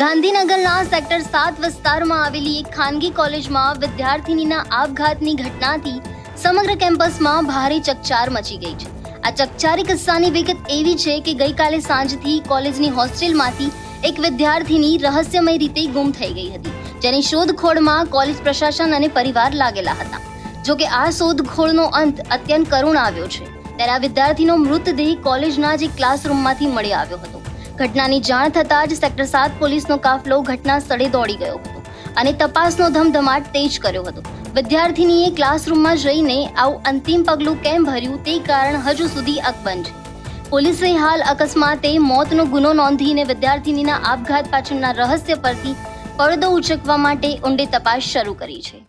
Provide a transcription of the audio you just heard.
ગાંધીનગરના સેક્ટર 7 વિસ્તારમાં આવેલી એક ખાનગી કોલેજમાં વિદ્યાર્થિનીના આપઘાતની ઘટનાથી સમગ્ર કેમ્પસમાં ભારે ચકચાર મચી ગઈ છે. આ ચકચારી કિસ્સાની વિગત એવી છે કે ગઈકાલે સાંજથી કોલેજની હોસ્ટેલમાંથી એક વિદ્યાર્થિની રહસ્યમય રીતે ગુમ થઈ ગઈ હતી, જેની શોધખોળમાં કોલેજ પ્રશાસન અને પરિવાર લાગેલા હતા. જો કે આ શોધખોળનો અંત અત્યંત કરુણ આવ્યો છે, ત્યારે આ વિદ્યાર્થીનો મૃતદેહ કોલેજના જ એક ક્લાસરૂમમાંથી મળી આવ્યો હતો. ઘટનાની જાણ થતાં જ સેક્ટર 7 પોલીસનો કાફલો ઘટના સ્થળે દોડી ગયો હતો અને તપાસનો ધમધમાટ તેજ કર્યો હતો. વિદ્યાર્થીનીએ ક્લાસરૂમમાં જઈને આવું અંતિમ પગલું કેમ ભર્યું તે કારણ હજુ સુધી અકબંધ છે. પોલીસે હાલ અકસ્માતે મોતનો ગુનો નોંધીને વિદ્યાર્થીનીના આપઘાત પાછળના રહસ્ય પરથી પડદો ઉચકવા માટે ઊંડી તપાસ શરૂ કરી છે.